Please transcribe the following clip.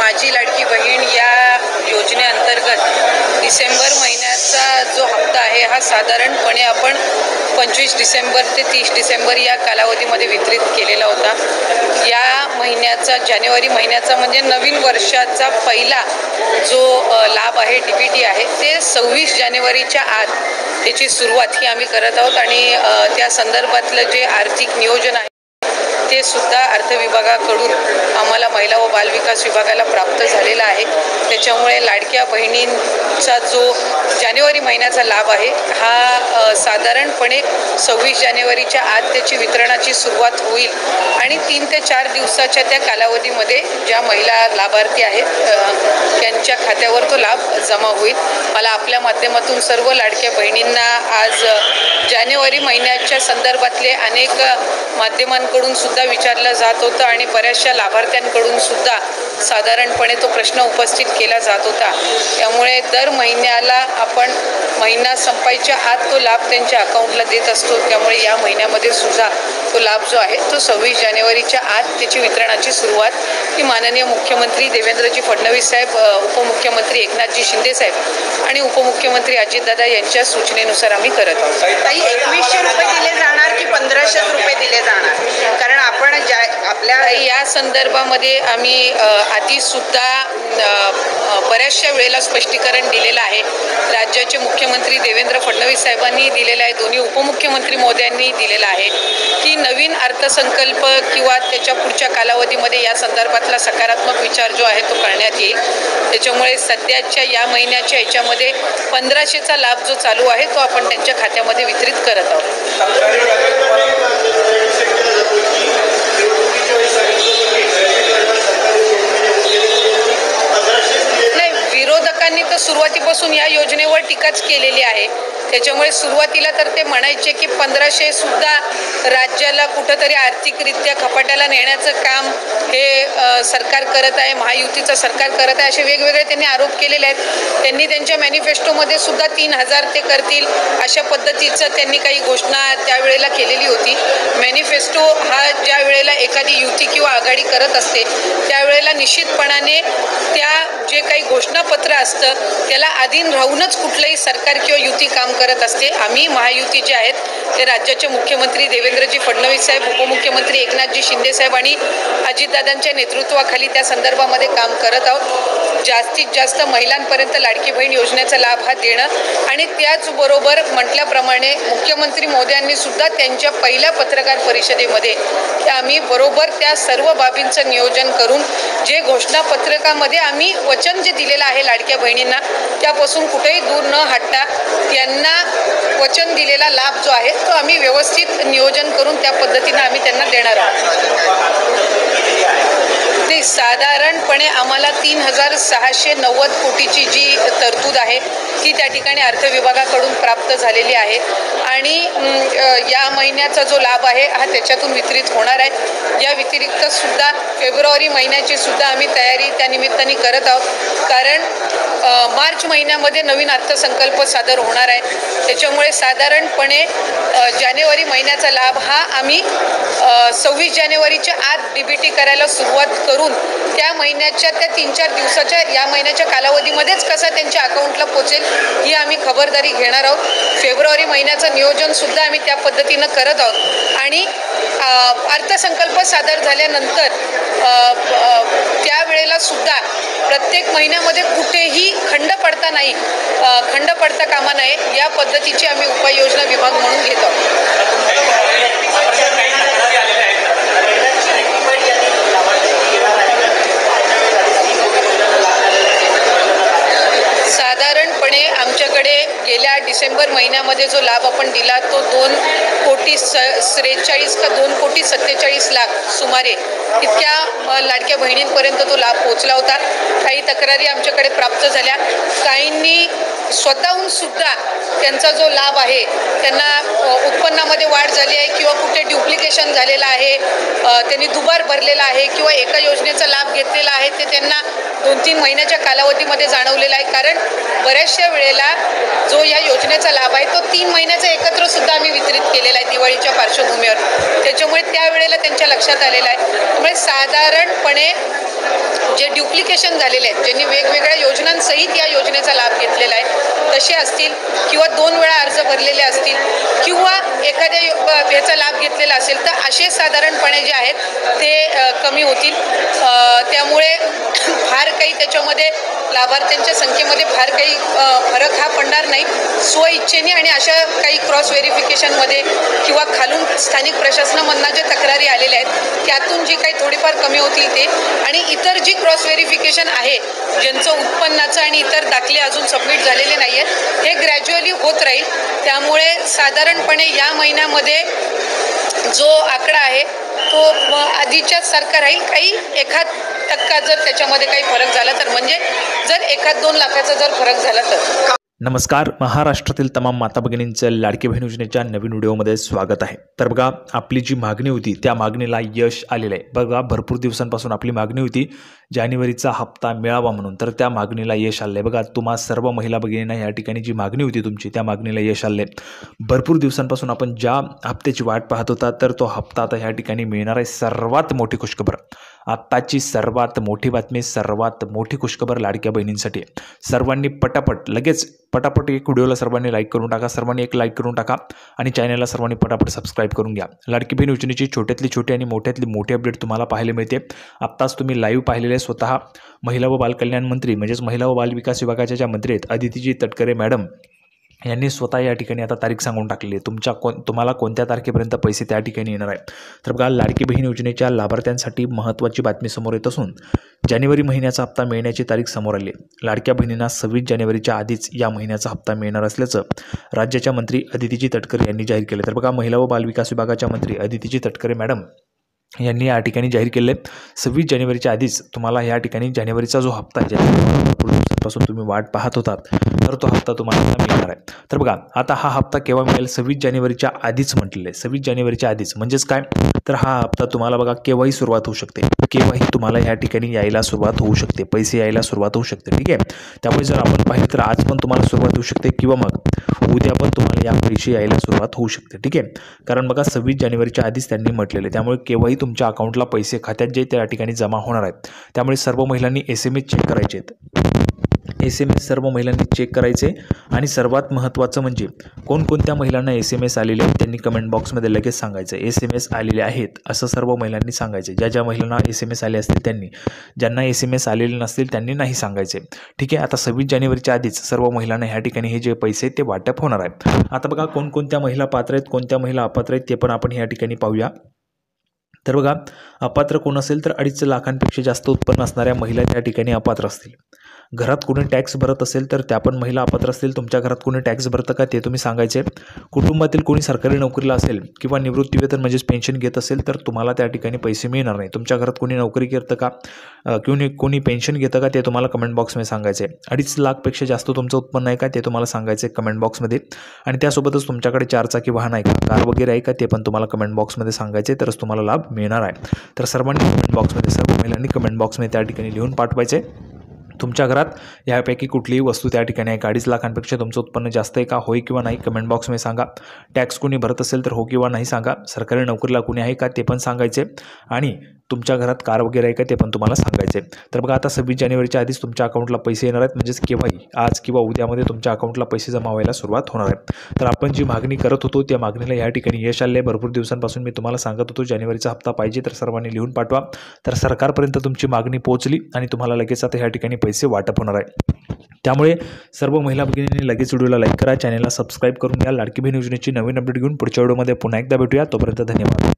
माझी लाडकी बहीण या योजनेअंतर्गत डिसेंबर महिन्याचा जो हप्ता आहे हा साधारणपणे आपण 25 डिसेंबर ते 30 डिसेंबर या कालावधीमध्ये वितरित केलेला होता। या महिन्याचा जानेवारी महिन्याचा म्हणजे नवीन वर्षाचा पहिला जो लाभ आहे DBT आहे ते 26 जानेवारीच्या आत त्याची सुरुवात ही आम्ही करत आहोत आणि त्या संदर्भातलं जे आर्थिक नियोजन आहे ते सुद्धा अर्थ विभागाकडून आम्हाला महिला व बालविकास विभागाला प्राप्त झालेला आहे। त्याच्यामुळे लाडक्या बहिणींचा जो जानेवारी महिन्याचा लाभ आहे हा साधारणपणे 26 जानेवारीच्या आत त्याची वितरणाची सुरुवात होईल आणि 3 ते 4 दिवसाच्या त्या कालावधीमध्ये ज्या महिला लाभार्थी आहेत त्यांच्या खात्यावर तो लाभ जमा होईल। मला आपल्या माध्यमातून सर्व लाडक्या बहिणींना आज जानेवारी महिन्याच्या संदर्भातले अनेक माध्यमांकडून सुद्धा विचारलं जात होतं आणि बऱ्याचशा लाभार्थ्यांकडून सुद्धा साधारणपणे तो प्रश्न उपस्थित केला जात होता। त्यामुळे दर महिन्याला आपण महिना संपायच्या आत तो लाभ त्यांच्या अकाउंटला देत असतो। त्यामुळे या महिन्यामध्ये सुद्धा तो लाभ जो आहे तो 26 जानेवारीच्या आत त्याची वितरणाची सुरुवात ही माननीय मुख्यमंत्री देवेंद्रजी फडणवीस साहेब, उपमुख्यमंत्री एकनाथजी शिंदे साहेब आणि उपमुख्यमंत्री अजितदादा यांच्या सूचनेनुसार आम्ही करत आहोत। काही 2100 रुपये दिले जाणार की 1500 रुपये दिले जाणार? कारण आपण आपल्या या संदर्भामध्ये आम्ही आधी सुद्धा बऱ्याचशा वेळेला स्पष्टीकरण दिलेलं आहे। राज्याचे मुख्यमंत्री देवेंद्र फडणवीस साहेबांनी दिलेलं आहे, दोन्ही उपमुख्यमंत्री महोदयांनी दिलेलं आहे की नवीन अर्थसंकल्प किंवा त्याच्या पुढच्या कालावधीमध्ये या संदर्भातला सकारात्मक विचार जो आहे तो करण्यात येईल। त्याच्यामुळे सध्याच्या या महिन्याच्या याच्यामध्ये 1500चा लाभ जो चालू आहे तो आपण त्यांच्या खात्यामध्ये वितरित करत आहोत। विरोधकांनी तर सुरुवातीपासून या योजनेवर टीकाच केलेली आहे। त्याच्यामुळे सुरुवातीला तर ते म्हणायचे की 1500 सुद्धा राज्याला कुठंतरी आर्थिकरित्या खपाट्याला नेण्याचं काम हे सरकार करत आहे, महायुतीचं सरकार करत आहे, असे वेगवेगळे त्यांनी आरोप केलेले आहेत। त्यांनी त्यांच्या मॅनिफेस्टोमध्ये सुद्धा 3000 ते करतील अशा पद्धतीचं त्यांनी काही घोषणा त्यावेळेला केलेली होती। मॅनिफेस्टो हा ज्या वेळेला एखादी युती किंवा आघाडी करत असते त्यावेळेला निश्चितपणाने त्या जे काही घोषणापत्र असतं त्याला अधीन राहूनच कुठलंही सरकार किंवा युती काम करत असते। आम्ही महायुती जे आहेत ते राज्याचे मुख्यमंत्री देवेंद्रजी फडणवीस साहेब, उपमुख्यमंत्री एकनाथजी शिंदे साहेब आणि अजितदादांच्या नेतृत्वाखाली त्या संदर्भामध्ये काम करत आहोत। जास्तीत जास्त महिलांपर्यंत लाडकी बहीण योजनेचा लाभ हा देणं आणि त्याचबरोबर म्हटल्याप्रमाणे मुख्यमंत्री महोदयांनी सुद्धा त्यांच्या पहिल्या पत्रकार परिषदेमध्ये आम्ही बरोबर त्या सर्व बाबींचं नियोजन करून जे घोषणापत्रकामध्ये आम्ही वचन जे दिलेलं आहे लाडक्या बहिणींना त्यापासून कुठेही दूर न हटता त्यांना वचन दिलेला लाभ जो आहे तो आम्ही व्यवस्थित नियोजन करून त्या पद्धतीनं आम्ही त्यांना देणार आहोत। नाही, साधारणपणे आम्हाला 3690 कोटीची जी तरतूद आहे ती त्या ठिकाणी अर्थ विभागाकडून प्राप्त झालेली आहे आणि या महिन्याचा जो लाभ आहे हा त्याच्यातून वितरित होणार आहे। या व्यतिरिक्त सुद्धा फेब्रुवारी महिन्याची सुद्धा आम्ही तयारी त्या निमित्ताने करत आहोत, कारण मार्च महिन्यामध्ये नवीन अर्थसंकल्प सादर होणार आहे। त्याच्यामुळे साधारणपणे जानेवारी महिन्याचा लाभ हा आम्ही 26 जानेवारीच्या आत DBT करायला सुरुवात करून त्या महिन्याच्या त्या 3-4 दिवसाच्या या महिन्याच्या कालावधीमध्येच कसा त्यांच्या अकाउंटला पोचेल ही आम्ही खबरदारी घेणार आहोत। फेब्रुवारी महिन्याचं नियोजन सुद्धा आम्ही त्या पद्धतीनं करत आहोत आणि अर्थसंकल्प सादर झाल्यानंतर त्यावेळेला सुद्धा प्रत्येक महिन्यामध्ये कुठेही खंड पडता नाही, खंड पडता कामा नये या पद्धतीची आम्ही उपाययोजना विभाग म्हणून घेत आहोत। साधारणपणे आमच्याकडे गेल्या डिसेंबर महिन्यामध्ये जो लाभ आपण दिला तो 2,43 का 2,47 सुमारे इतक्या लाडक्या बहिणींपर्यंत तो लाभ पोहोचला होता। काही तक्रारी आमच्याकडे प्राप्त झाल्या, काहींनी स्वतःहून सुद्धा त्यांचा जो लाभ आहे त्यांना उत्पन्नामध्ये वाढ झाली आहे किंवा कुठे ड्युप्लिकेशन झालेलं आहे, त्यांनी दुबार भरलेला आहे किंवा एका योजनेचा लाभ घेतलेला आहे ते त्यांना 2-3 महिन्याच्या कालावधीमध्ये जाणवलेला आहे। कारण बऱ्याचशा वेळेला जो या योजनेचा लाभ आहे तो 3 महिन्याचा एकत्र सुद्धा आम्ही वितरित केलेला आहे दिवाळीच्या पार्श्वभूमीवर। त्याच्यामुळे त्यावेळेला त्यांच्या लक्षात आलेलं आहे त्यामुळे साधारणपणे जे ड्युप्लिकेशन झालेले आहेत, ज्यांनी वेगवेगळ्या योजनांसहित या योजनेचा लाभ घेतलेला आहे तसे असतील किंवा 2 वेळा अर्ज भरलेले असतील किंवा एखाद्या ह्याचा लाभ घेतलेला असेल तर असे साधारणपणे जे आहेत ते कमी होतील. त्यामुळे फार काही त्याच्यामध्ये लाभार्थ्यांच्या संख्येमध्ये फार काही फरक हा पडणार नाही. स्वइच्छेने आणि अशा काही क्रॉस व्हेरिफिकेशनमध्ये किंवा खालून स्थानिक प्रशासनामधनं जे तक्रारी आलेल्या आहेत त्यातून जी काही थोडीफार कमी होतील ते, आणि इतर जी क्रॉस व्हेरिफिकेशन आहे ज्यांचं उत्पन्नाचं आणि इतर दाखले अजून सबमिट झालेले नाही आहेत हे ग्रॅज्युअली होत राहील. त्यामुळे साधारणपणे या महिन्यामध्ये जो आकडा आहे तो आधीच्याच सारखा राहील. काही 1% जर त्याच्यामध्ये काही फरक झाला तर, म्हणजे जर 1-2 लाखाचा जर फरक झाला तर. नमस्कार, महाराष्ट्रातील तमाम माता भगिनींचं लाडकी बहीण योजनेच्या नवीन व्हिडिओमध्ये स्वागत आहे. तर बघा, आपली जी मागणी होती त्या मागणीला यश आलेलं आहे. बघा, भरपूर दिवसांपासून आपली मागणी होती जानेवारीचा हप्ता मिळावा म्हणून, तर त्या मागणीला यश आलं आहे. बघा, तुम्हा सर्व महिला भगिनींना या ठिकाणी जी मागणी होती तुमची त्या मागणीला यश आलं आहे. भरपूर दिवसांपासून आपण ज्या हप्त्याची वाट पाहत होता तर तो हप्ता आता या ठिकाणी मिळणार आहे. सर्वात मोठी खुशखबर, आत्ताची सर्वात मोठी बातमी, सर्वात मोठी खुशखबर लाडक्या बहिणींसाठी. सर्वांनी लगेच पटापट एक व्हिडिओला सर्वांनी लाईक करून टाका. सर्वांनी एक लाईक करून टाका आणि चॅनलला सर्वांनी पटापट सबस्क्राईब करून घ्या. लाडकी बहीण योजनेची छोट्यातली छोटी आणि मोठ्यातली मोठी अपडेट तुम्हाला पाहायला मिळते. आत्ताच तुम्ही लाईव्ह पाहिलेले स्वतः महिला व बालकल्याण मंत्री म्हणजेच महिला व बाल विकास विभागाच्या ज्या मंत्री आहेत अदितीजी तटकरे मॅडम यांनी स्वतः या ठिकाणी आता तारीख सांगून टाकली आहे. तुम्हाला कोणत्या तारखेपर्यंत पैसे त्या ठिकाणी येणार आहे. तर बघा, लाडकी बहीण योजनेच्या लाभार्थ्यांसाठी महत्त्वाची बातमी समोर येत असून जानेवारी महिन्याचा हप्ता मिळण्याची तारीख समोर आली आहे. लाडक्या बहिणींना 26 जानेवारीच्या आधीच या महिन्याचा हप्ता मिळणार असल्याचं राज्याच्या मंत्री अदितीजी तटकरे यांनी जाहीर केलं. तर बघा, महिला व बालविकास विभागाच्या मंत्री अदितीजी तटकरे मॅडम यांनी या ठिकाणी जाहीर केले 26 जानेवारीच्या आधीच तुम्हाला या ठिकाणी जानेवारीचा जो हप्ता आहे भरपूर दिवसांपासून तुम्ही वाट पाहत होतात तर तो हप्ता तुम्हाला मिळणार आहे. तर बघा, आता हा हप्ता केव्हा मिळेल? 26 जानेवारीच्या आधीच म्हटलेलं आहे. 26 जानेवारीच्या आधीच म्हणजेच काय, तर हा हप्ता तुम्हाला बघा केव्हाही सुरुवात होऊ शकते. केव्हाही तुम्हाला या ठिकाणी यायला सुरुवात होऊ शकते, पैसे यायला सुरुवात होऊ शकते. ठीक आहे, त्यामुळे जर आपण पाहिलं तर आज पण तुम्हाला सुरुवात होऊ शकते किंवा मग उद्या पण तुम्हाला या पैसे यायला सुरुवात होऊ शकते. ठीक आहे, कारण बघा 26 जानेवारीच्या आधीच त्यांनी म्हटलेलं आहे. त्यामुळे केव्हाही तुमच्या अकाउंटला पैसे खात्यात जे त्या ठिकाणी जमा होणार आहेत. त्यामुळे सर्व महिलांनी SMS चेक करायचे आहेत. SMS सर्व महिलांनी चेक करायचे. आणि सर्वात महत्त्वाचं म्हणजे कोणकोणत्या महिलांना SMS आलेले आहेत त्यांनी कमेंट बॉक्समध्ये लगेच सांगायचं. SMS आलेले आहेत असं सर्व महिलांनी सांगायचे. ज्या महिलांना SMS आले असतील त्यांनी, ज्यांना SMS आलेले नसतील त्यांनी नाही सांगायचे. ठीक आहे, आता 26 जानेवारीच्या आधीच सर्व महिलांना ह्या ठिकाणी हे जे पैसे ते वाटप होणार आहेत. आता बघा, कोणकोणत्या महिला पात्र आहेत, कोणत्या महिला अपात्र आहेत ते पण आपण ह्या ठिकाणी पाहूया. तर बघा, अपात्र कोण असेल तर 2.5 लाखांपेक्षा जास्त उत्पन्न असणाऱ्या महिला त्या ठिकाणी अपात्र असतील. घरात कोणी टॅक्स भरत असेल तर त्या पण महिला अपात्र असतील. तुमच्या घरात कोणी टॅक्स भरतं का ते तुम्ही सांगायचे. कुटुंबातील कोणी सरकारी नोकरीला असेल किंवा निवृत्तीवेतन म्हणजेच पेन्शन घेत असेल तर तुम्हाला त्या ठिकाणी पैसे मिळणार नाही. तुमच्या घरात कोणी नोकरी करतं का, कोणी पेन्शन घेतं का ते तुम्हाला कमेंट बॉक्समध्ये सांगायचे. 2.5 लाखपेक्षा जास्त तुमचं उत्पन्न आहे का ते तुम्हाला सांगायचे कमेंट बॉक्समध्ये. आणि त्यासोबतच तुमच्याकडे 4 चाकी वाहन आहे का, कार वगैरे आहे का ते पण तुम्हाला कमेंट बॉक्समध्ये सांगायचे, तरच तुम्हाला लाभ मिळणार आहे. तर सर्वांनी कमेंट बॉक्समध्ये, सर्व महिलांनी कमेंट बॉक्समध्ये त्या ठिकाणी लिहून पाठवायचे तुमच्या घरात यापैकी कुठलीही वस्तू त्या ठिकाणी आहे का. 2.5 लाखांपेक्षा तुमचं उत्पन्न जास्त आहे का, होय किंवा नाही कमेंट बॉक्समध्ये सांगा. टॅक्स कोणी भरत असेल तर हो किंवा नाही सांगा. सरकारी नोकरीला कोणी आहे का ते पण सांगायचे. आणि तुमच्या घरात कार वगैरे आहे का ते पण तुम्हाला सांगायचे. तर बघा, आता 26 जानेवारीच्या आधीच तुमच्या अकाउंटला पैसे येणार आहेत. म्हणजेच केव्हाही आज किंवा उद्यामध्ये तुमच्या अकाउंटला पैसे जमा व्हायला सुरुवात होणार आहे. तर आपण जी मागणी करत होतो त्या मागणीला या ठिकाणी यश आले. भरपूर दिवसांपासून मी तुम्हाला सांगत होतो जानेवारीचा हप्ता पाहिजे तर सर्वांनी लिहून पाठवा. तर सरकारपर्यंत तुमची मागणी पोहोचली आणि तुम्हाला लगेच आता या ठिकाणी पैसे वाटप होणार आहे. त्यामुळे सर्व महिला भगिनींनी लगेच व्हिडिओला लाईक करा, चॅनलला सबस्क्राईब करून घ्या. लाडकी बहीण योजनेची नवीन अपडेट घेऊन पुढच्या व्हिडिओमध्ये पुन्हा एकदा भेटूया. तोपर्यंत धन्यवाद.